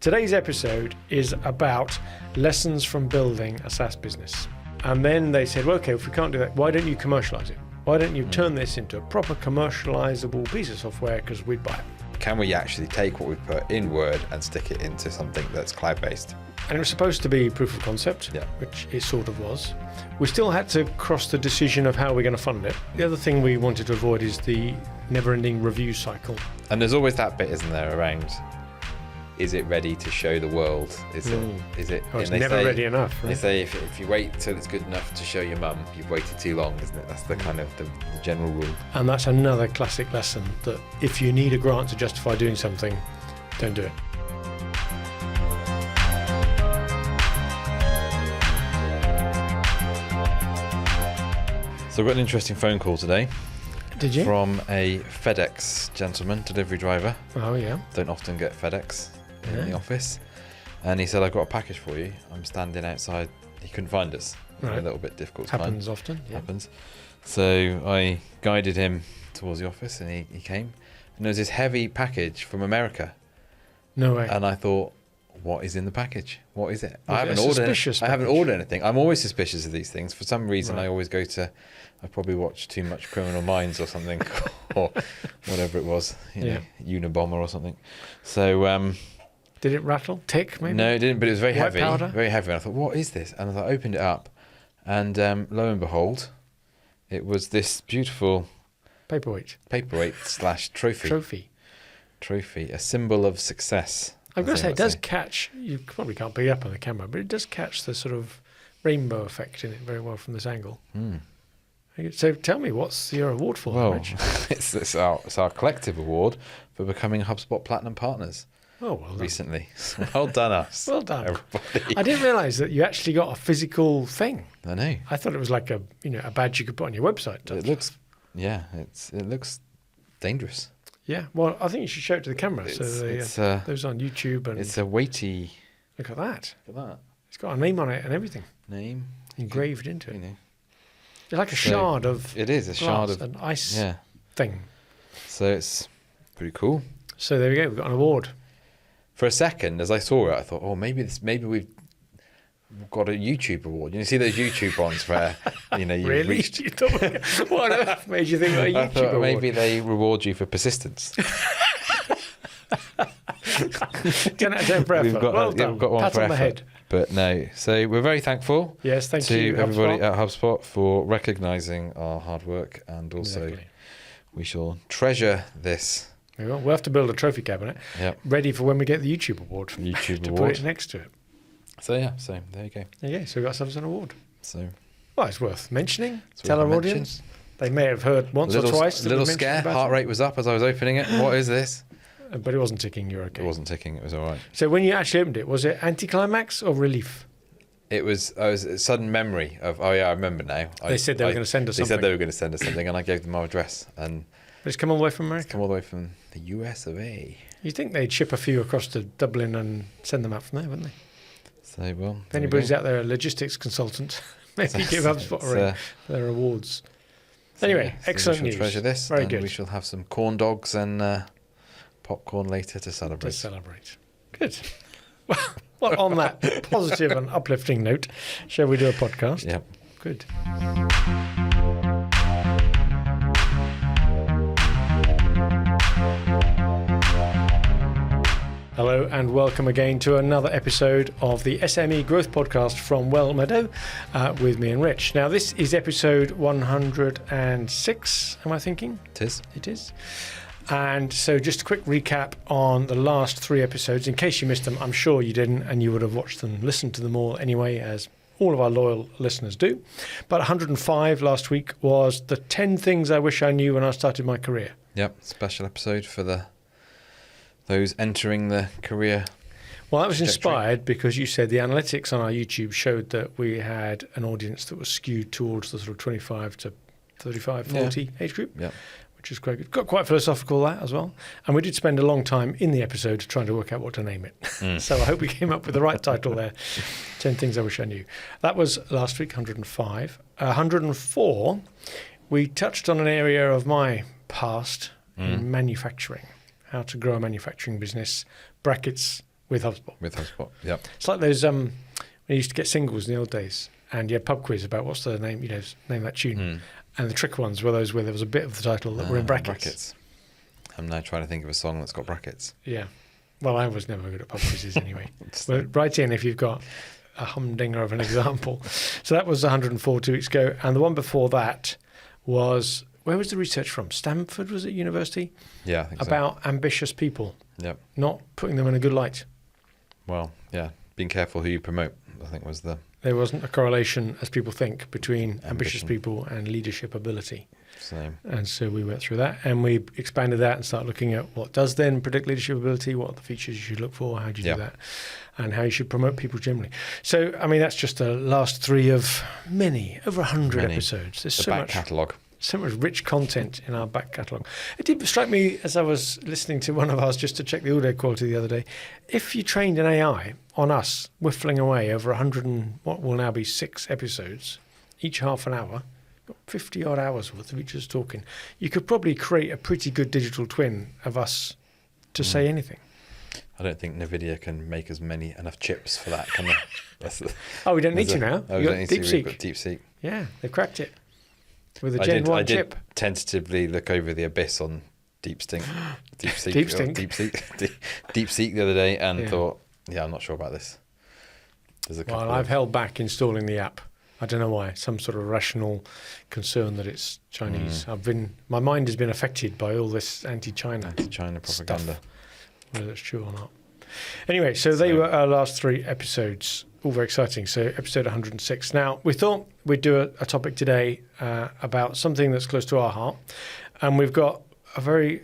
Today's episode is about lessons from building a SaaS business. And then they said, well, okay, if we can't do that, why don't you commercialize it? Why don't you turn this into a proper commercializable piece of software, because we'd buy it. Can we actually take what we put in Word and stick it into something that's cloud-based? And it was supposed to be proof of concept, which it sort of was. We still had to cross the decision of how we're going to fund it. The other thing we wanted to avoid is the never-ending review cycle. And there's always that bit, isn't there, around, is it ready to show the world? Is it? Oh, it's never ready enough. Right? They say if you wait till it's good enough to show your mum, you've waited too long, isn't it? That's the kind of the general rule. And that's another classic lesson, that if you need a grant to justify doing something, don't do it. So I've got an interesting phone call today. Did you? From a FedEx gentleman, delivery driver. Oh, yeah. Don't often get FedEx in the office. And he said, I've got a package for you. I'm standing outside. He couldn't find us. Right. A little bit difficult to find. Happens often. Yeah. Happens. So I guided him towards the office and he came. And there was this heavy package from America. No way. And I thought, what is in the package? What is it? I haven't ordered anything. I'm always suspicious of these things. For some reason, I always go to, I probably watched too much Criminal Minds or something, or whatever it was, Unabomber or something. So, did it rattle? Tick, maybe? No, it didn't, but it was very heavy. Powder? Very heavy. And I thought, what is this? And I opened it up, and lo and behold, it was this beautiful paperweight / trophy. Trophy, a symbol of success. I've got to say, it does catch, you probably can't pick it up on the camera, but it does catch the sort of rainbow effect in it very well from this angle. So tell me, what's your award for? Well, it's our collective award for becoming HubSpot Platinum Partners. Oh, well done. Recently. Well done us. Well done. Everybody. I didn't realise that you actually got a physical thing. I know. I thought it was like a badge you could put on your website. It looks dangerous. Yeah, well, I think you should show it to the camera. Those on YouTube. And it's a weighty... Look at that. Look at that. It's got a name on it and everything. Name. Engraved into it. It's like a shard of It is, a shard of... an ice thing. So it's pretty cool. So there we go, we've got an award. For a second, as I saw it, I thought, maybe we've got a YouTube award. You see those YouTube ones where, you really? reached... What on earth made you think of a YouTube I thought award? maybe they reward you for persistence. 10 out of 10 for effort. We've got one Pat for on the effort. head. But no, so we're very thankful. Yes, thank you, to everybody HubSpot. at HubSpot for recognising our hard work, and also we shall treasure this. We'll have to build a trophy cabinet ready for when we get the YouTube award. Put it next to it. So there you go. Okay, so we got ourselves an award. So, well, it's worth mentioning. Tell our audience. They may have heard once or twice. A little scare. Heart rate was up as I was opening it. What is this? But it wasn't ticking. You're okay. It wasn't ticking. It was all right. So when you actually opened it, was it anticlimax or relief? It was. I was a sudden memory of. Oh yeah, I remember now. They said they were going to send us something. They said they were going to send us something, and I gave them our address. And it's come all the way from America. It's come all the way from the US of A. You'd think they'd ship a few across to Dublin and send them out from there, wouldn't they? So well. If anybody's out there, a logistics consultant, maybe give HubSpot a ring for their awards. Anyway, excellent news. Treasure this. Very good. We shall have some corn dogs and popcorn later to celebrate. Good. Well, on that positive and uplifting note, shall we do a podcast? Yep. Good. Hello and welcome again to another episode of the SME Growth Podcast from Wellmeadow with me and Rich. Now this is episode 106, am I thinking? It is. It is. And so just a quick recap on the last 3 episodes. In case you missed them, I'm sure you didn't, and you would have watched them, listened to them all anyway, as all of our loyal listeners do. But 105 last week was the 10 things I wish I knew when I started my career. Yep, special episode for those entering the career. Well, that was inspired because you said the analytics on our YouTube showed that we had an audience that was skewed towards the sort of 25 to 35, 40 age group. Yep. Which is quite good. Got quite philosophical, that as well. And we did spend a long time in the episode trying to work out what to name it. So I hope we came up with the right title there. 10 things I wish I knew. That was last week, 105. 104, we touched on an area of my past in manufacturing. How to grow a manufacturing business, brackets, with HubSpot. With HubSpot, yep. It's like those when you used to get singles in the old days, and you had pub quiz about what's the name, name that tune. And the trick ones were those where there was a bit of the title that were in brackets. I'm now trying to think of a song that's got brackets. Yeah. Well, I was never good at pub quizzes anyway. But write in if you've got a humdinger of an example. So that was 104 2 weeks ago. And the one before that was, where was the research from? Stanford, was it, university? Yeah, I think about ambitious people. Yep. Not putting them in a good light. Well, yeah. Being careful who you promote, I think was the... There wasn't a correlation, as people think, between ambitious people and leadership ability. Same. And so we went through that, and we expanded that and started looking at what does then predict leadership ability, what are the features you should look for, how do you do that, and how you should promote people generally. So, I mean, that's just the last 3 of many, over 100 episodes. There's so much catalogue. So much rich content in our back catalogue. It did strike me as I was listening to one of ours just to check the audio quality the other day. If you trained an AI on us whiffling away over 100 and what will now be 6 episodes, each half an hour, 50 odd hours worth of each just talking, you could probably create a pretty good digital twin of us to say anything. I don't think NVIDIA can make enough chips for that, can they? We don't need to now. Oh, we don't need to. We've got DeepSeek. Yeah, they've cracked it. With a Gen 1 chip. I did tentatively look over the abyss on DeepSeek the other day and thought, I'm not sure about this. Well, I've held back installing the app. I don't know why. Some sort of rational concern that it's Chinese. My mind has been affected by all this anti-China propaganda. Stuff, whether it's true or not. Anyway, so they were our last 3 episodes. All very exciting. So episode 106. Now, we thought we'd do a topic today about something that's close to our heart. And we've got a very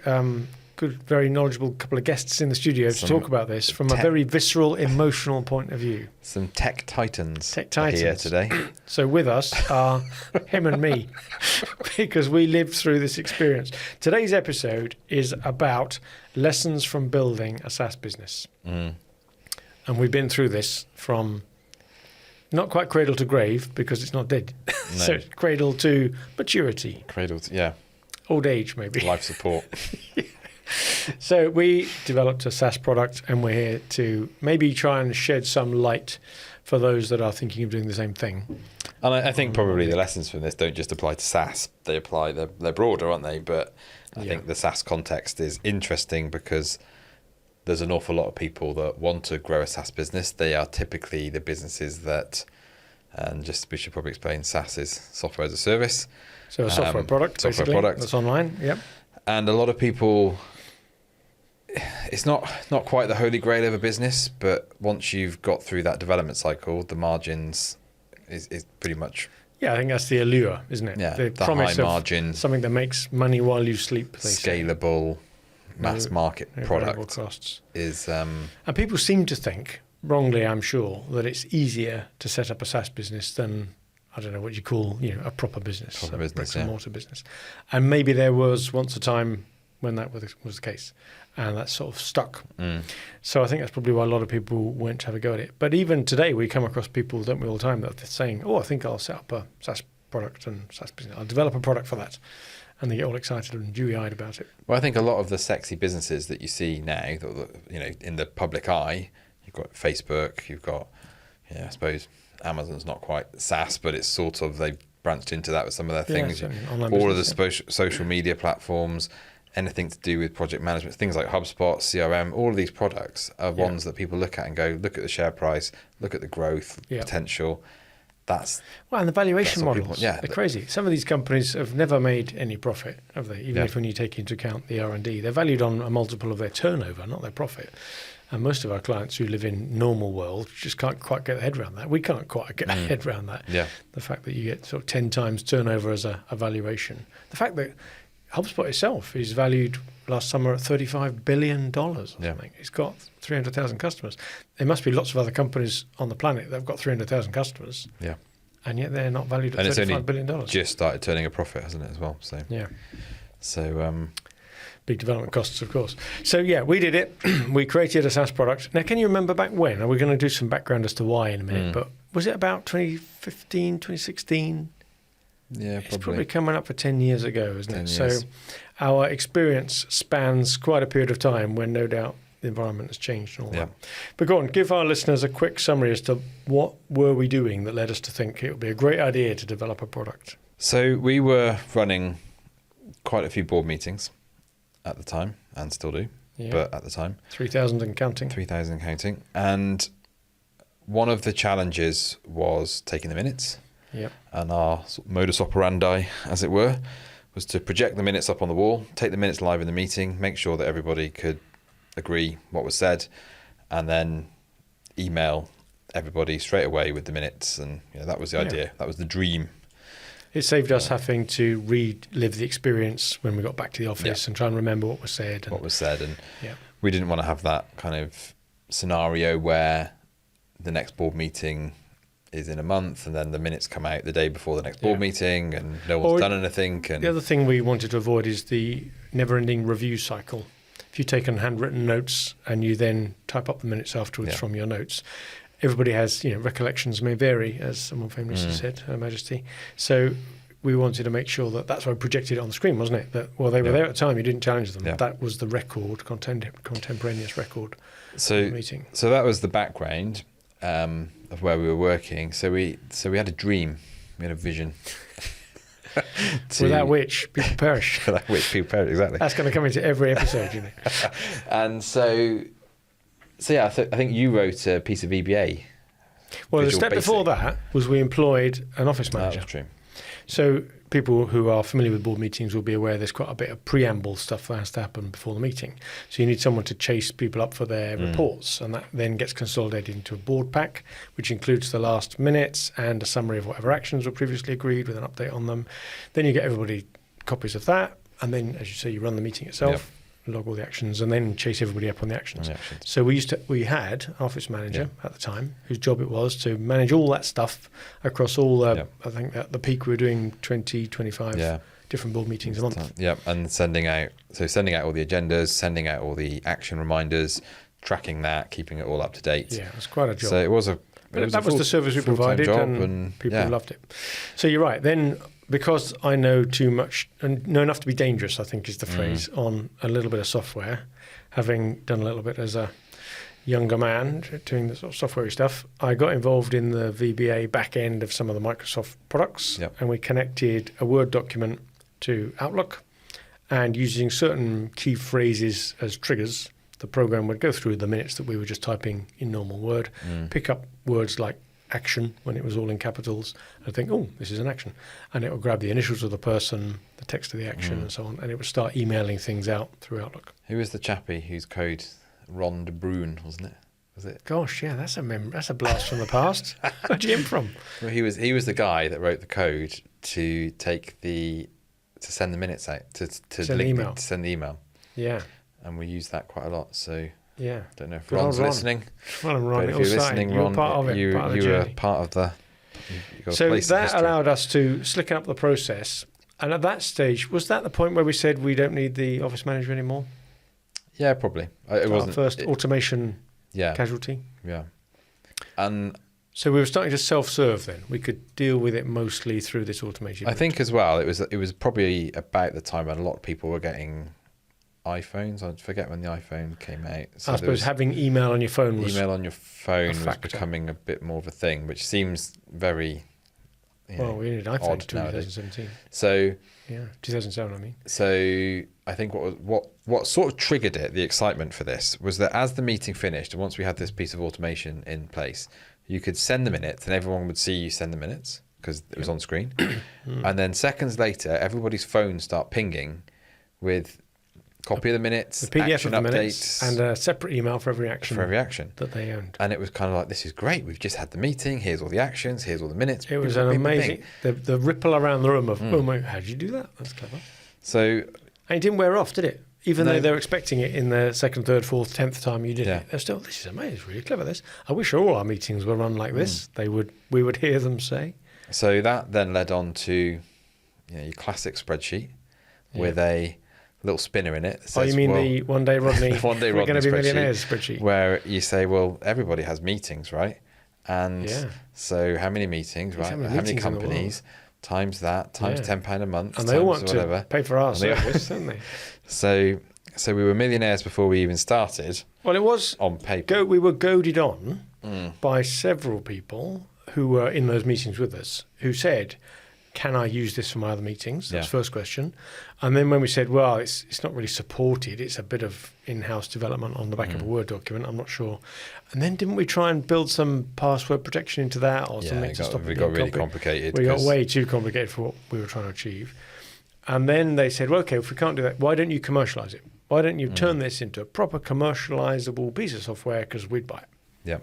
good, very knowledgeable couple of guests in the studio to talk about this from a very visceral, emotional point of view. Some tech titans are here today. So with us are him and me, because we lived through this experience. Today's episode is about lessons from building a SaaS business. And we've been through this from not quite cradle to grave because it's not dead. No. So cradle to maturity. Cradle to, old age, maybe. Life support. So we developed a SaaS product, and we're here to maybe try and shed some light for those that are thinking of doing the same thing. And I think probably the lessons from this don't just apply to SaaS. They're broader, aren't they? But I think the SaaS context is interesting because there's an awful lot of people that want to grow a SaaS business. They are typically the businesses that, and just we should probably explain, SaaS is software as a service. So a software product, basically, that's online. Yep. And a lot of people, it's not quite the holy grail of a business, but once you've got through that development cycle, the margins is pretty much... Yeah, I think that's the allure, isn't it? Yeah, the promise high margin, something that makes money while you sleep. Scalable, mass market product costs. Is. And people seem to think, wrongly I'm sure, that it's easier to set up a SaaS business than, I don't know what you call, a proper business, bricks and mortar business. And maybe there was once a time when that was the case, and that's sort of stuck. So I think that's probably why a lot of people went to have a go at it. But even today, we come across people, don't we, all the time, that are saying, I think I'll set up a SaaS product and SaaS business. I'll develop a product for that. And they get all excited and dewy-eyed about it. Well, I think a lot of the sexy businesses that you see now, in the public eye, you've got Facebook, you've got, I suppose Amazon's not quite SaaS, but it's sort of, they've branched into that with some of their things. All of the social media platforms, anything to do with project management, things like HubSpot, CRM, all of these products are ones that people look at and go, look at the share price, look at the growth potential. And the valuation models, they're crazy. Some of these companies have never made any profit, have they? Even if when you take into account the R&D, they're valued on a multiple of their turnover, not their profit. And most of our clients who live in normal world just can't quite get their head around that. We can't quite get our head around that. Yeah. The fact that you get sort of 10 times turnover as a valuation. The fact that HubSpot itself is valued last summer at $35 billion or something. It's got 300,000 customers. There must be lots of other companies on the planet that have got 300,000 customers. Yeah. And yet they're not valued at $35 billion. Just started turning a profit, hasn't it, as well? So big development costs, of course. So we did it. We created a SaaS product. Now, can you remember back when? We're going to do some background as to why in a minute, but was it about 2015, 2016? Yeah, probably. It's probably coming up for 10 years ago, isn't it? So our experience spans quite a period of time when no doubt the environment has changed and all that. But go on, give our listeners a quick summary as to what were we doing that led us to think it would be a great idea to develop a product. So we were running quite a few board meetings at the time, and still do, but at the time. 3,000 and counting. 3,000 and counting. And one of the challenges was taking the minutes. Yep. And our modus operandi, as it were, was to project the minutes up on the wall, take the minutes live in the meeting, make sure that everybody could agree what was said, and then email everybody straight away with the minutes. And that was the idea. That was the dream. It saved us having to relive the experience when we got back to the office and try and remember what was said. And we didn't want to have that kind of scenario where the next board meeting is in a month and then the minutes come out the day before the next board meeting and no one's done anything. And the other thing we wanted to avoid is the never-ending review cycle. If you take on handwritten notes and you then type up the minutes afterwards from your notes, everybody has, recollections may vary, as someone famously said, Her Majesty. So we wanted to make sure that that's why we projected it on the screen, wasn't it? That, they were there at the time, you didn't challenge them. Yeah. That was the record, contemporaneous record of the meeting. So that was the background of where we were working. So we had a dream, we had a vision. Without which people perish. Without which people perish, exactly. That's going to come into every episode, And so I think you wrote a piece of VBA. Well, the step before that was we employed an office manager. That's true. So people who are familiar with board meetings will be aware there's quite a bit of preamble stuff that has to happen before the meeting. So you need someone to chase people up for their reports, and that then gets consolidated into a board pack, which includes the last minutes and a summary of whatever actions were previously agreed with an update on them. Then you get everybody copies of that, and then, as you say, you run the meeting itself. Log all the actions, and then chase everybody up on the actions. So we had an office manager at the time whose job it was to manage all that stuff across all I think at the peak we were doing 20, 25 different board meetings a month. And sending out all the agendas, sending out all the action reminders, tracking that, keeping it all up to date. Yeah, it was quite a job. So it was that was the service we provided, and people loved it. So you're right. Then, because I know too much and know enough to be dangerous, I think is the phrase, on a little bit of software, having done a little bit as a younger man doing the sort of software stuff, I got involved in the VBA back end of some of the Microsoft products, and we connected a Word document to Outlook, and using certain key phrases as triggers, the program would go through the minutes that we were just typing in normal Word, pick up words like action when it was all in capitals, and think, oh, this is an action. And it would grab the initials of the person, the text of the action, and so on, and it would start emailing things out through Outlook. Who was the chappie whose code, Ron de Bruin, wasn't it? Was it? Gosh, yeah, that's a blast from the past. Where'd you get him from? Well, he was the guy that wrote the code to send the minutes out, to send the email. Yeah. And we use that quite a lot, so yeah. Don't know if Ron's listening. Well, Ron, if you're listening, Ron, part of it, you were part of the. So that allowed us to slicken up the process. And at that stage, was that the point where we said we don't need the office manager anymore? Yeah, probably. It wasn't our first automation casualty. Yeah, and so we were starting to self-serve. Then we could deal with it mostly through this automation. I think as well. It was probably about the time when a lot of people were getting iPhones. I forget when the iPhone came out. So I suppose having email on your phone was becoming a bit more of a thing, which seems very well, we needed iPhone in 2017. So 2007, I mean. So I think what sort of triggered it, the excitement for this, was that as the meeting finished, and once we had this piece of automation in place, you could send the minutes, and everyone would see you send the minutes because it was on screen. And then seconds later, everybody's phones start pinging with copy of the minutes, the PDF action of the updates, minutes, and a separate email for every action that they owned. And it was kind of like, this is great. We've just had the meeting. Here's all the actions. Here's all the minutes. It was an amazing the ripple around the room of oh my, how did you do that? That's clever. So and it didn't wear off, did it? Even though they were expecting it in the second, third, fourth, 10th time you did it, they're still, this is amazing. It's really clever. This. I wish all our meetings were run like this. We would hear them say. So that then led on to your classic spreadsheet with a little spinner in it. That says, you mean the one day Rodney, one day we're going to be millionaires spreadsheet? Where you say, well, everybody has meetings, right? And so how many meetings, right? How many companies times that, times £10 a month, and they all want whatever. to pay for our service, don't they? So So we were millionaires before we even started. Well, it was on paper. We were goaded on by several people who were in those meetings with us who said, can I use this for my other meetings? That's the first question. And then when we said, well, it's not really supported, it's a bit of in-house development on the back of a Word document, I'm not sure. And then didn't we try and build some password protection into that or something to stop it? We got really complicated. We got way too complicated for what we were trying to achieve. And then they said, well, okay, if we can't do that, why don't you commercialize it? Why don't you turn this into a proper commercializable piece of software, because we'd buy it. Yeah.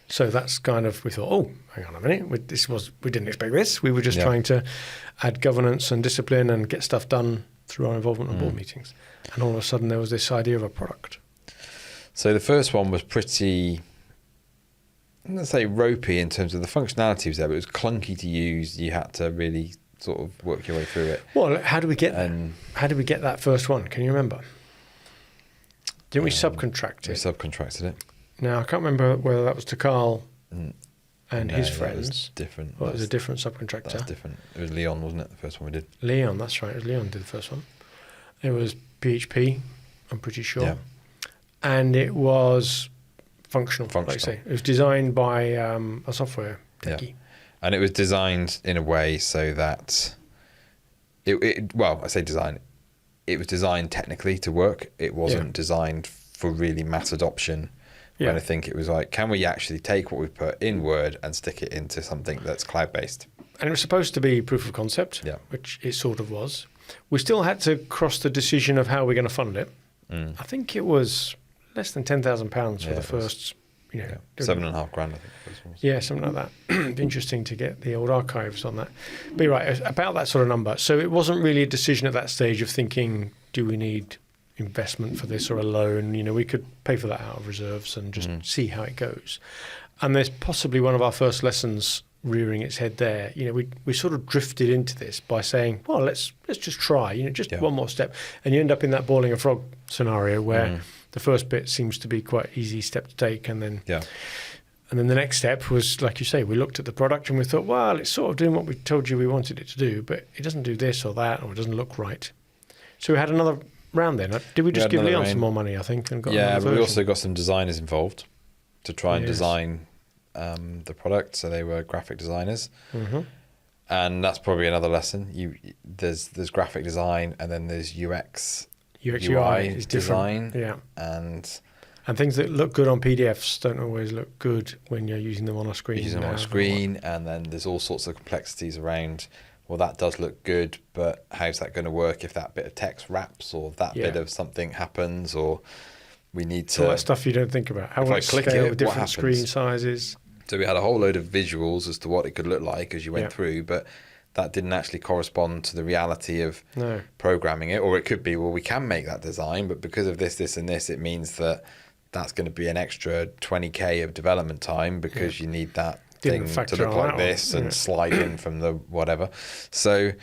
So that's kind of, we thought, oh, hang on a minute, we didn't expect this. We were just trying to add governance and discipline and get stuff done through our involvement on board meetings. And all of a sudden there was this idea of a product. So the first one was pretty, let's say, ropey in terms of the functionality was there, but it was clunky to use. You had to really sort of work your way through it. Well, how did we get that first one? Can you remember? Didn't we subcontract it? We subcontracted it. Now, I can't remember whether that was to Carl and his friends. That was different. Well, it was a different subcontractor. That was different. It was Leon, wasn't it, the first one we did? Leon, that's right. It was Leon did the first one. It was PHP, I'm pretty sure. Yeah. And it was functional, like I say. It was designed by a software techie. Yeah. And it was designed in a way so that, I say design, it was designed technically to work. It wasn't designed for really mass adoption. Yeah. And I think it was like, can we actually take what we put in Word and stick it into something that's cloud-based? And it was supposed to be proof of concept, which it sort of was. We still had to cross the decision of how we're going to fund it. I think it was less than £10,000 for the first, $7,500, I think. Yeah, something like that. It'd be interesting to get the old archives on that. But you're right, about that sort of number. So it wasn't really a decision at that stage of thinking, do we need investment for this or a loan? We could pay for that out of reserves and just see how it goes. And there's possibly one of our first lessons rearing its head there. We sort of drifted into this by saying, well, let's just try, one more step. And you end up in that boiling a frog scenario where the first bit seems to be quite easy step to take, and then the next step was, like you say, we looked at the product and we thought, well, it's sort of doing what we told you we wanted it to do, but it doesn't do this or that, or it doesn't look right. So we had another round then. Did we just give Leon some more money, I think? And got but we also got some designers involved to try and design the product. So they were graphic designers. And that's probably another lesson. There's graphic design, and then there's UX UI is design. Yeah. And things that look good on PDFs don't always look good when you're using them on a screen. And then there's all sorts of complexities around, well, that does look good, but how's that going to work if that bit of text wraps or that bit of something happens, or we need to... all that stuff you don't think about. How will it scale with different screen sizes? So we had a whole load of visuals as to what it could look like as you went through, but that didn't actually correspond to the reality of programming it. Or it could be, well, we can make that design, but because of this, this, and this, it means that that's going to be an extra 20k of development time because you need that thing to look like this and slide in from the whatever. I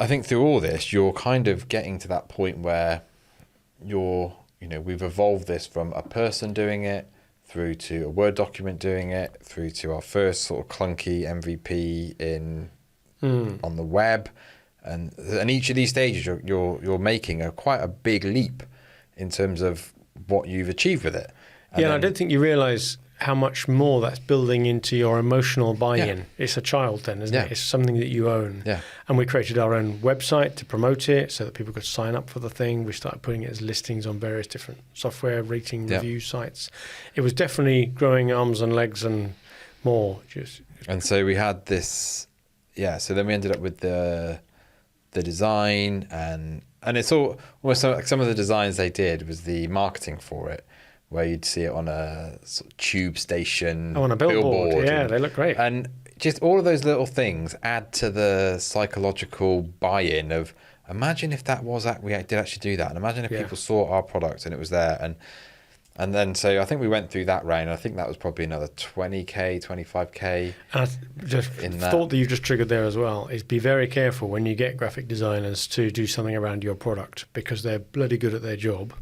think through all this, you're kind of getting to that point where we've evolved this from a person doing it through to a Word document doing it, through to our first sort of clunky MVP on the web, and each of these stages you're making quite a big leap in terms of what you've achieved with it. And I don't think you realise how much more that's building into your emotional buy-in. It's a child then, isn't it? It's something that you own. Yeah. And we created our own website to promote it so that people could sign up for the thing. We started putting it as listings on various different software rating review sites. It was definitely growing arms and legs and more. And so we had this, so then we ended up with the design, and it's all, almost like some of the designs they did was the marketing for it, where you'd see it on a sort of tube station, on a billboard. They look great. And just all of those little things add to the psychological buy-in of, imagine if that was we did actually do that, and imagine if people saw our product and it was there, and then so I think we went through that round. I think that was probably another 20k, 25k. And I just thought that you've just triggered there as well is be very careful when you get graphic designers to do something around your product, because they're bloody good at their job.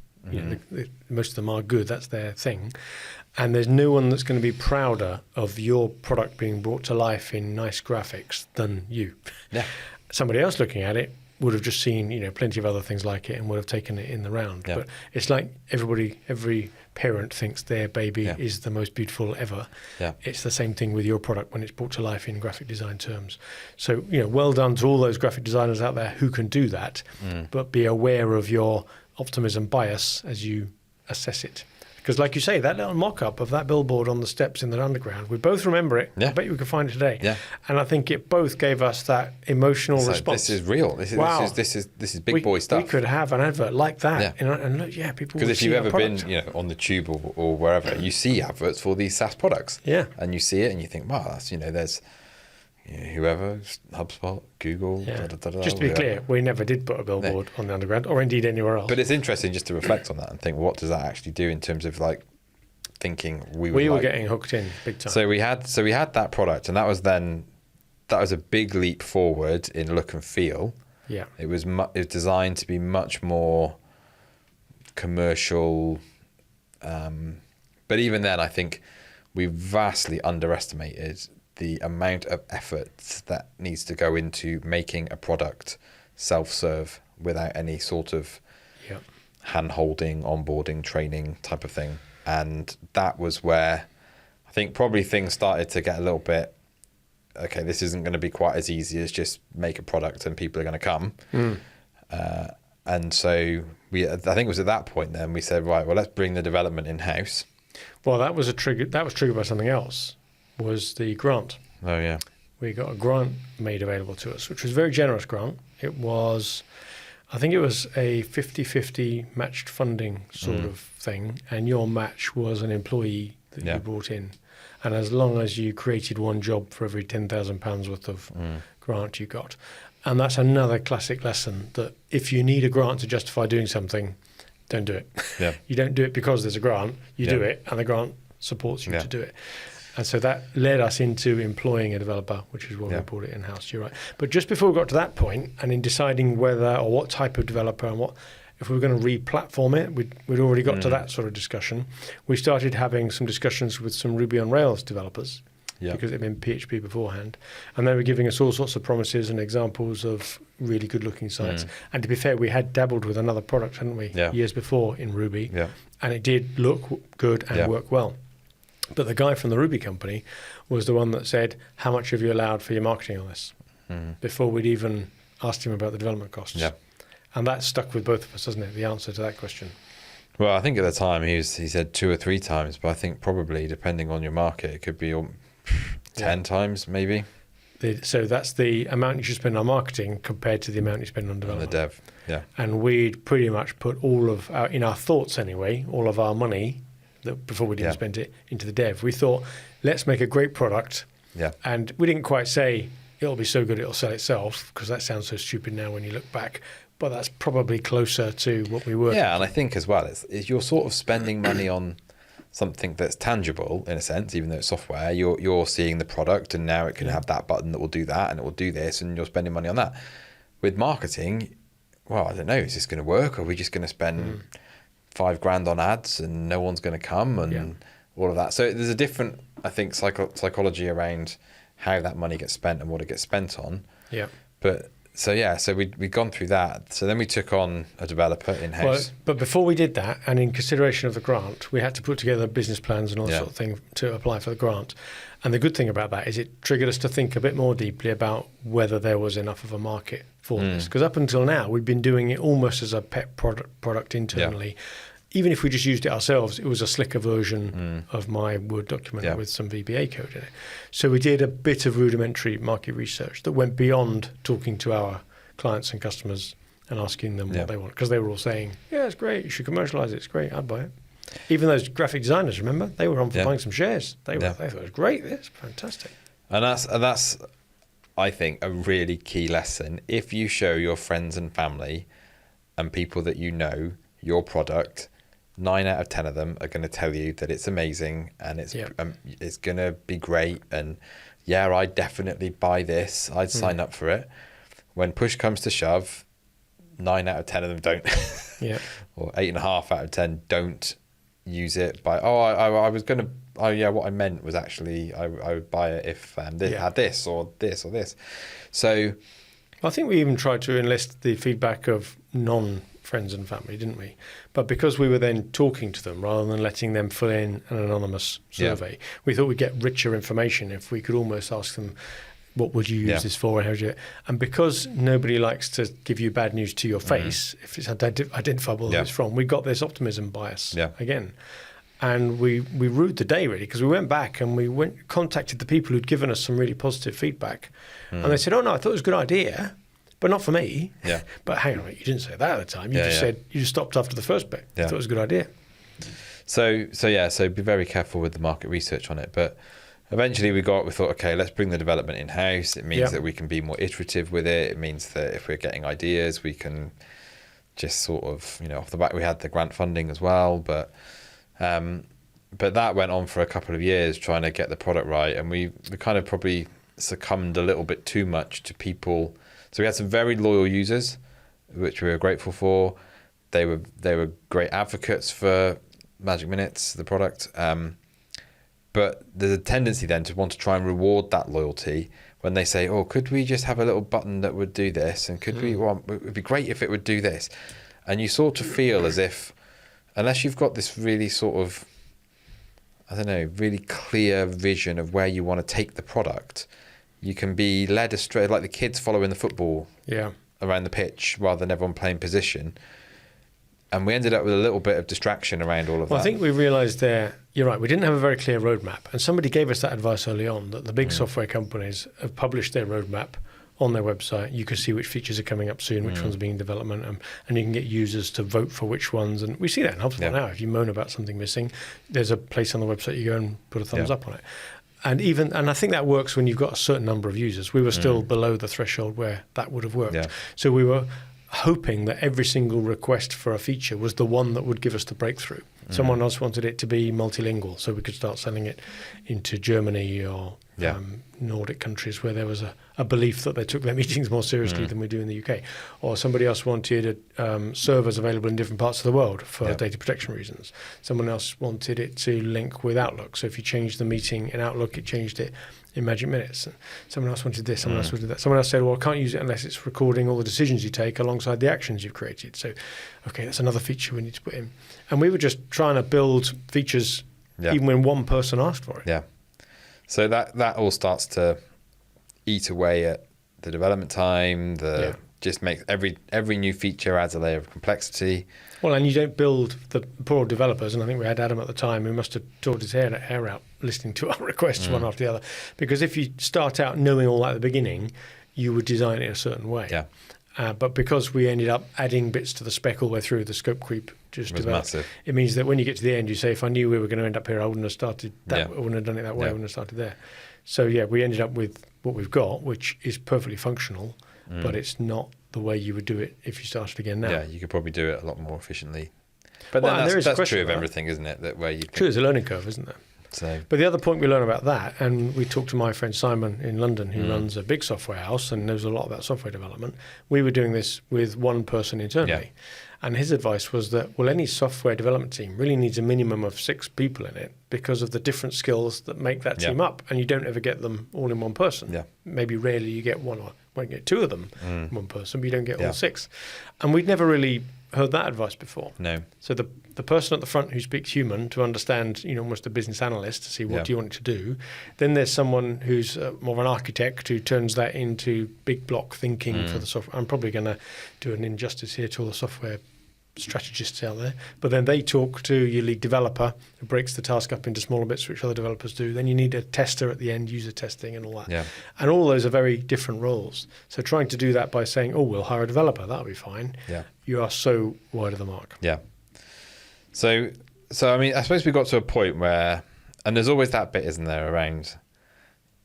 Most of them are good, that's their thing, and there's no one that's going to be prouder of your product being brought to life in nice graphics than you. Somebody else looking at it would have just seen, plenty of other things like it and would have taken it in the round. Yeah. But it's like every parent thinks their baby is the most beautiful ever. Yeah. It's the same thing with your product when it's brought to life in graphic design terms. So, well done to all those graphic designers out there who can do that, but be aware of your optimism bias as you assess it. Because like you say, that little mock-up of that billboard on the steps in the underground, we both remember it. Yeah. I bet you we could find it today. Yeah. And I think it both gave us that emotional response. This is real. This is big boy stuff. We could have an advert like that. And look, people. Because if you've ever been, on the tube or wherever, you see adverts for these SaaS products. Yeah. And you see it and you think, wow, that's there's whoever, HubSpot, Google. Yeah. Just to be clear, we never did put a billboard on the underground, or indeed anywhere else. But it's interesting just to reflect on that and think, what does that actually do in terms of like thinking we were getting hooked in big time. So we had that product, and that was a big leap forward in look and feel. Yeah. It was designed to be much more commercial, but even then, I think we vastly underestimated the amount of effort that needs to go into making a product self-serve without any sort of hand-holding, onboarding, training type of thing. And that was where I think probably things started to get a little bit, okay, this isn't going to be quite as easy as just make a product and people are going to come. And so I think it was at that point then we said, right, well, let's bring the development in-house. Well, that was triggered by something else, was the grant. Oh, yeah. We got a grant made available to us, which was a very generous grant. I think it was a 50-50 matched funding sort of thing, and your match was an employee that you brought in. And as long as you created one job for every £10,000 worth of grant you got. And that's another classic lesson that if you need a grant to justify doing something, don't do it. Yeah. You don't do it because there's a grant, you do it, and the grant supports you to do it. And so that led us into employing a developer, which is why we brought it in-house, you're right. But just before we got to that point, and in deciding whether or what type of developer and if we were going to re-platform it, we'd already got to that sort of discussion. We started having some discussions with some Ruby on Rails developers because they'd been PHP beforehand. And they were giving us all sorts of promises and examples of really good-looking sites. And to be fair, we had dabbled with another product, hadn't we, years before in Ruby. Yeah. And it did look good and work well. But the guy from the Ruby company was the one that said, how much have you allowed for your marketing on this? Before we'd even asked him about the development costs. Yeah. And that stuck with both of us, doesn't it, the answer to that question? Well, I think at the time he said 2 or 3 times, but I think probably depending on your market, it could be 10 times maybe. So that's the amount you should spend on marketing compared to the amount you spend on development. On the dev, yeah. And we'd pretty much put all of in our thoughts anyway, all of our money, before we didn't spend it, into the dev. We thought, let's make a great product. Yeah. And we didn't quite say, it'll be so good it'll sell itself, because that sounds so stupid now when you look back. But that's probably closer to what we were. Yeah, and I think as well, is you're sort of spending money on something that's tangible in a sense, even though it's software. You're seeing the product, and now it can have that button that will do that, and it will do this, and you're spending money on that. With marketing, well, I don't know, is this going to work? Or are we just going to spend $5,000 on ads and no one's going to come and all of that? So there's a different, I think, psychology around how that money gets spent and what it gets spent on. Yeah. But so we'd gone through that. So then we took on a developer in-house. Well, but before we did that, and in consideration of the grant, we had to put together business plans and all that sort of thing to apply for the grant. And the good thing about that is it triggered us to think a bit more deeply about whether there was enough of a market for this. Because up until now, we've been doing it almost as a pet product internally. Yeah. Even if we just used it ourselves, it was a slicker version of my Word document with some VBA code in it. So we did a bit of rudimentary market research that went beyond talking to our clients and customers and asking them what they want. Because they were all saying, yeah, it's great, you should commercialize it, it's great, I'd buy it. Even those graphic designers, remember? They were on for buying some shares. They thought it was great, it's fantastic. And that's, I think, a really key lesson. If you show your friends and family and people that you know your product, 9 out of 10 of them are going to tell you that it's amazing and it's going to be great. And I'd definitely buy this. I'd sign up for it. When push comes to shove, 9 out of 10 of them don't. Or 8.5 out of 10 don't use it. What I meant was actually I would buy it if it had this or this or this. So I think we even tried to enlist the feedback of non-friends and family, didn't we? But because we were then talking to them rather than letting them fill in an anonymous survey, we thought we'd get richer information if we could almost ask them, what would you use this for? And because nobody likes to give you bad news to your face, if it's identifiable where it's from, we got this optimism bias again. And we ruled the day, really, because we went back and we contacted the people who'd given us some really positive feedback. And they said, oh, no, I thought it was a good idea, but not for me. Yeah. But hang on, you didn't say that at the time. You just said, you just stopped after the first bit. You thought it was a good idea. So be very careful with the market research on it. But eventually we thought, okay, let's bring the development in-house. It means that we can be more iterative with it. It means that if we're getting ideas, we can just sort of, off the back, we had the grant funding as well, but that went on for a couple of years trying to get the product right, and we kind of probably succumbed a little bit too much to people. So we had some very loyal users, which we were grateful for. They were great advocates for Magic Minutes, the product. But there's a tendency then to want to try and reward that loyalty when they say, oh, could we just have a little button that would do this? And it would be great if it would do this. And you sort of feel as if, unless you've got this really sort of, really clear vision of where you want to take the product, you can be led astray, like the kids following the football around the pitch rather than everyone playing position. And we ended up with a little bit of distraction around all of that. I think we realised there, you're right, we didn't have a very clear roadmap. And somebody gave us that advice early on, that the big software companies have published their roadmap on their website. You can see which features are coming up soon, which ones are being in development, and you can get users to vote for which ones. And we see that in HubSpot now. If you moan about something missing, there's a place on the website you go and put a thumbs up on it. And I think that works when you've got a certain number of users. We were still below the threshold where that would have worked. Yeah. So we were hoping that every single request for a feature was the one that would give us the breakthrough. Someone else wanted it to be multilingual, so we could start selling it into Germany or Nordic countries where there was a belief that they took their meetings more seriously than we do in the UK. Or somebody else wanted servers available in different parts of the world for data protection reasons. Someone else wanted it to link with Outlook. So if you changed the meeting in Outlook, it changed it in Magic Minutes. Someone else wanted this, someone else wanted that. Someone else said, well, I can't use it unless it's recording all the decisions you take alongside the actions you've created. So, okay, that's another feature we need to put in. And we were just trying to build features even when one person asked for it. Yeah. So that all starts to eat away at the development time, just makes every new feature adds a layer of complexity. Well, and you don't build the poor developers, and I think we had Adam at the time who must have torn his hair out listening to our requests one after the other. Because if you start out knowing all that at the beginning, you would design it a certain way. Yeah. But because we ended up adding bits to the spec all the way through, the scope creep just developed. Massive. It means that when you get to the end, you say, if I knew we were going to end up here, I wouldn't have started that. I wouldn't have done it that way. I wouldn't have started there. So we ended up with what we've got, which is perfectly functional, but it's not the way you would do it if you started again now. Yeah, you could probably do it a lot more efficiently. But then that's true of everything, isn't it? That where you true, there's a learning curve, isn't there? So. But the other point we learn about that, and we talked to my friend Simon in London, who runs a big software house and knows a lot about software development. We were doing this with one person internally. And his advice was that, well, any software development team really needs a minimum of 6 people in it because of the different skills that make that team up. And you don't ever get them all in one person. Yeah. Maybe rarely you get one or might get 2 of them in one person, but you don't get all 6. And we'd never really heard that advice before. No. So the person at the front who speaks human to understand, almost a business analyst to see what do you want it to do. Then there's someone who's more of an architect who turns that into big block thinking for the software. I'm probably going to do an injustice here to all the software strategists out there, but then they talk to your lead developer who breaks the task up into smaller bits, which other developers do. Then you need a tester at the end, user testing and all that. Yeah. And all those are very different roles. So trying to do that by saying, oh, we'll hire a developer, that'll be fine. Yeah. You are so wide of the mark. Yeah. So I mean, I suppose we got to a point where, and there's always that bit, isn't there, around,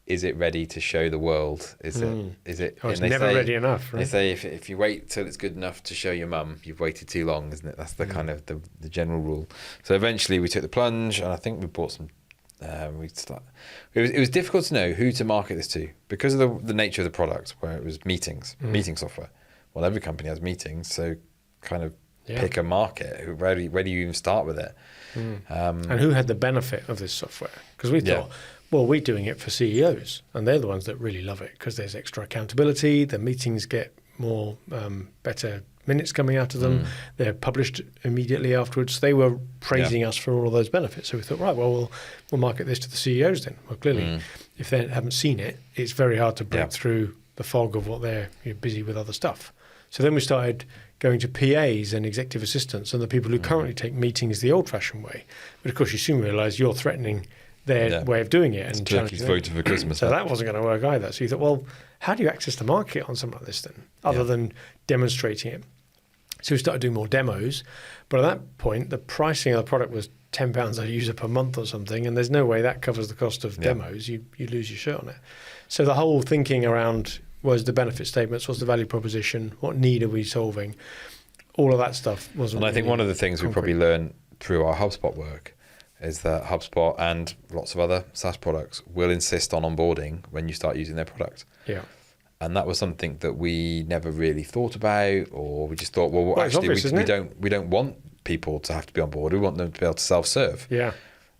is it ready to show the world? Is it? Oh, it's never ready enough. Right? They say if you wait till it's good enough to show your mum, you've waited too long, isn't it? That's the kind of the general rule. So eventually we took the plunge, and I think we bought some. It was difficult to know who to market this to because of the nature of the product, where it was meeting software. Well, every company has meetings, so kind of pick a market. Where do you even start with it? And who had the benefit of this software? Because we thought, well, we're doing it for CEOs, and they're the ones that really love it because there's extra accountability. The meetings get more better minutes coming out of them. They're published immediately afterwards. They were praising us for all of those benefits. So we thought, right, well, we'll market this to the CEOs then. Well, clearly, if they haven't seen it, it's very hard to break through the fog of what they're busy with other stuff. So then we started going to PAs and executive assistants and the people who currently take meetings the old-fashioned way. But of course, you soon realise you're threatening their way of doing it. And turkey's voted for Christmas. So that wasn't going to work either. So you thought, well, how do you access the market on something like this then, other than demonstrating it? So we started doing more demos. But at that point, the pricing of the product was £10 a user per month or something, and there's no way that covers the cost of demos. You lose your shirt on it. So the whole thinking around was the benefit statements, what's the value proposition, what need are we solving, all of that stuff wasn't. And I think one of the things we probably learned through our HubSpot work is that HubSpot and lots of other SaaS products will insist on onboarding when you start using their product. Yeah. And that was something that we never really thought about, or we just thought, well actually, obvious, we don't want people to have to be on board. We want them to be able to self-serve. Yeah.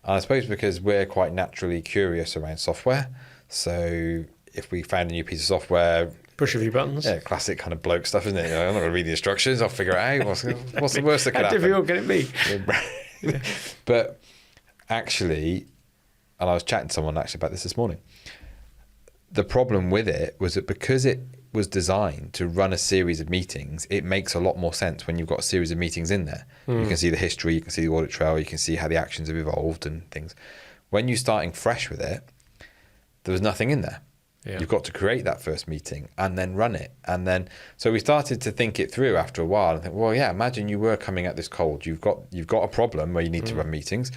And I suppose because we're quite naturally curious around software. So if we found a new piece of software, push a few buttons. Yeah, classic kind of bloke stuff, isn't it? I'm not going to read the instructions. I'll figure it out. What's the worst that could happen? How difficult can it be? But actually, and I was chatting to someone actually about this morning, the problem with it was that because it was designed to run a series of meetings, it makes a lot more sense when you've got a series of meetings in there. You can see the history, you can see the audit trail, you can see how the actions have evolved and things. When you're starting fresh with it, there was nothing in there. Yeah. You've got to create that first meeting and then run it. And then, so we started to think it through after a while and think, well, yeah, imagine you were coming at this cold. You've got a problem where you need to run meetings,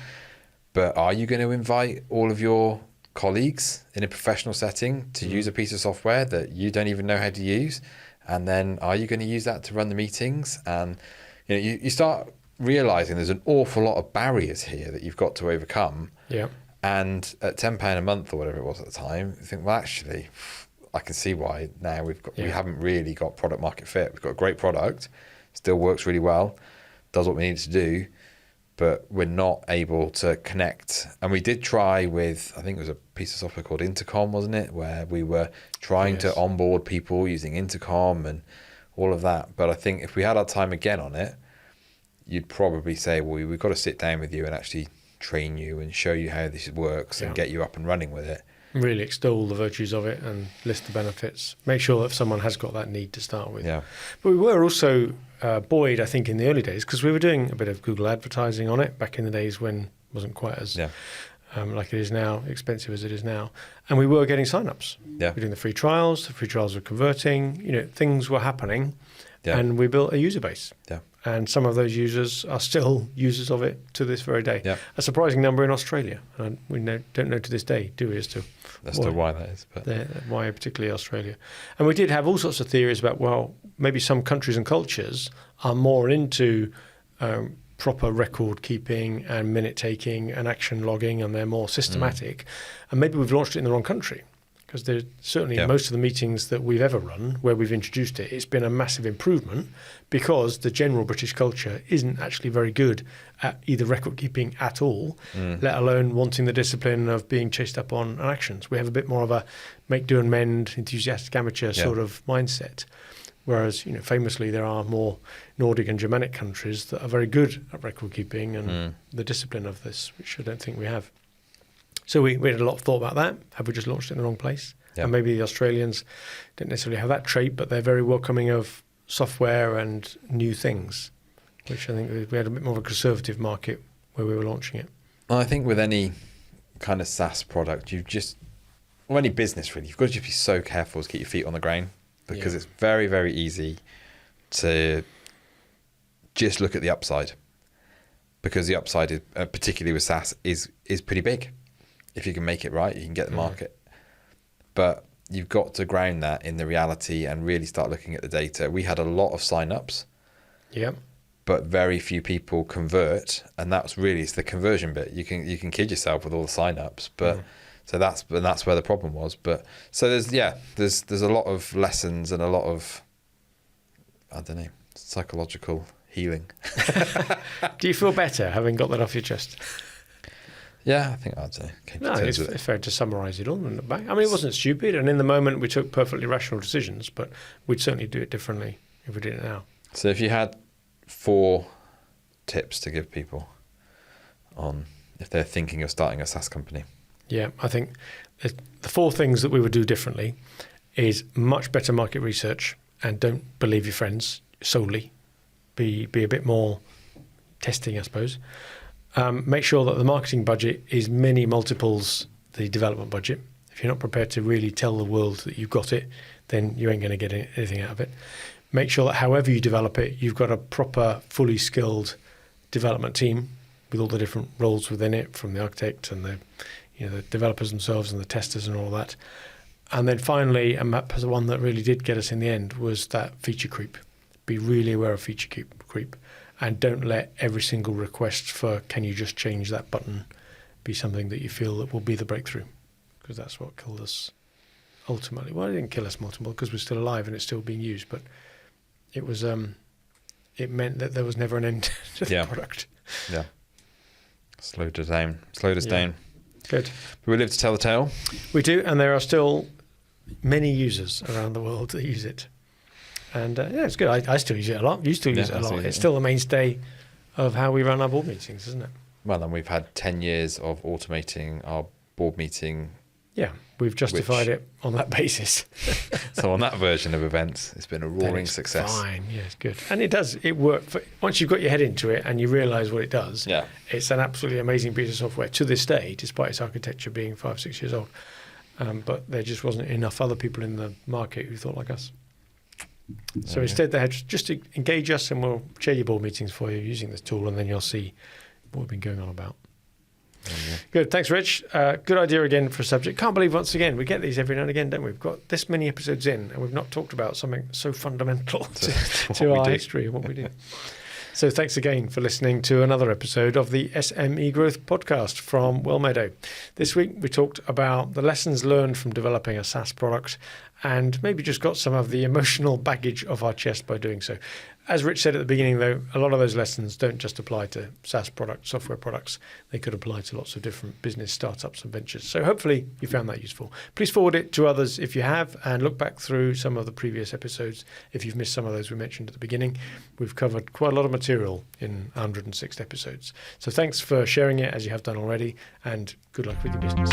but are you going to invite all of your colleagues in a professional setting to use a piece of software that you don't even know how to use? And then are you going to use that to run the meetings? And you start realizing there's an awful lot of barriers here that you've got to overcome. Yeah. And at £10 a month or whatever it was at the time, you think, well, actually, I can see why now we haven't really got product market fit. We've got a great product, still works really well, does what we need to do, but we're not able to connect. And we did try with, I think it was a piece of software called Intercom, wasn't it? Where we were trying to onboard people using Intercom and all of that. But I think if we had our time again on it, you'd probably say, well, we've got to sit down with you and actually train you and show you how this works and get you up and running with it. Really extol the virtues of it and list the benefits. Make sure that someone has got that need to start with. Yeah. But we were also buoyed, I think, in the early days because we were doing a bit of Google advertising on it back in the days when it wasn't quite as like it is now, expensive as it is now. And we were getting signups. Yeah. We were doing the free trials were converting, things were happening. Yeah. And we built a user base. Yeah. And some of those users are still users of it to this very day. Yeah. A surprising number in Australia. And we don't know to this day, do we, as to why that is. But why particularly Australia. And we did have all sorts of theories about, well, maybe some countries and cultures are more into proper record keeping and minute taking and action logging, and they're more systematic. And maybe we've launched it in the wrong country. Because there's certainly most of the meetings that we've ever run where we've introduced it, it's been a massive improvement because the general British culture isn't actually very good at either record keeping at all, let alone wanting the discipline of being chased up on actions. We have a bit more of a make, do and mend, enthusiastic amateur sort of mindset. Whereas, famously there are more Nordic and Germanic countries that are very good at record keeping and the discipline of this, which I don't think we have. So we had a lot of thought about that. Have we just launched it in the wrong place? And maybe the Australians don't necessarily have that trait, but they're very welcoming of software and new things, which I think we had a bit more of a conservative market where we were launching it. Well, I think with any kind of SaaS product, or any business really, you've got to just be so careful to keep your feet on the ground because it's very, very easy to just look at the upside because the upside, is, particularly with SaaS, is pretty big. If you can make it right, you can get the market. But you've got to ground that in the reality and really start looking at the data. We had a lot of sign-ups, but very few people convert, and it's the conversion bit. You can kid yourself with all the sign-ups, but so that's where the problem was. But so there's a lot of lessons and a lot of, I don't know, psychological healing. Do you feel better having got that off your chest? Yeah, I think I'd say. No, it's fair to summarise it all and look back. I mean, it wasn't stupid, and in the moment we took perfectly rational decisions, but we'd certainly do it differently if we did it now. So if you had 4 tips to give people on if they're thinking of starting a SaaS company. Yeah, I think the 4 things that we would do differently is much better market research, and don't believe your friends solely. Be a bit more testing, I suppose. Make sure that the marketing budget is many multiples the development budget. If you're not prepared to really tell the world that you've got it, then you ain't going to get anything out of it. Make sure that however you develop it, you've got a proper, fully skilled development team with all the different roles within it, from the architect and the developers themselves and the testers and all that. And then finally, and that was the one that really did get us in the end, was that feature creep. Be really aware of feature creep. And don't let every single request for can you just change that button be something that you feel that will be the breakthrough, because that's what killed us ultimately. Well, it didn't kill us multiple because we're still alive and it's still being used, but it was it meant that there was never an end to the product. Yeah. Slowed us down. Good. But we live to tell the tale. We do, and there are still many users around the world that use it. And it's good. I still use it a lot. You still use it a lot. It's still the mainstay of how we run our board meetings, isn't it? Well, and we've had 10 years of automating our board meeting. Yeah, we've justified it on that basis. So on that version of events, it's been a roaring success. Fine, yeah, it's good. And it does. It works. Once you've got your head into it and you realise what it does, it's an absolutely amazing piece of software to this day, despite its architecture being 5-6 years old. But there just wasn't enough other people in the market who thought like us. So instead they had just to engage us, and we'll share your board meetings for you using this tool, and then you'll see what we've been going on about. Good. Thanks, Rich. Good idea again for a subject. Can't believe once again we get these every now and again, don't we? We've got this many episodes in and we've not talked about something so fundamental to our history and what we do. So thanks again for listening to another episode of the SME Growth Podcast from Wellmeadow. This week we talked about the lessons learned from developing a SaaS product, and maybe just got some of the emotional baggage off our chest by doing so. As Rich said at the beginning, though, a lot of those lessons don't just apply to SaaS products, software products. They could apply to lots of different business startups and ventures. So hopefully you found that useful. Please forward it to others if you have, and look back through some of the previous episodes if you've missed some of those we mentioned at the beginning. We've covered quite a lot of material in 106 episodes. So thanks for sharing it as you have done already, and good luck with your business.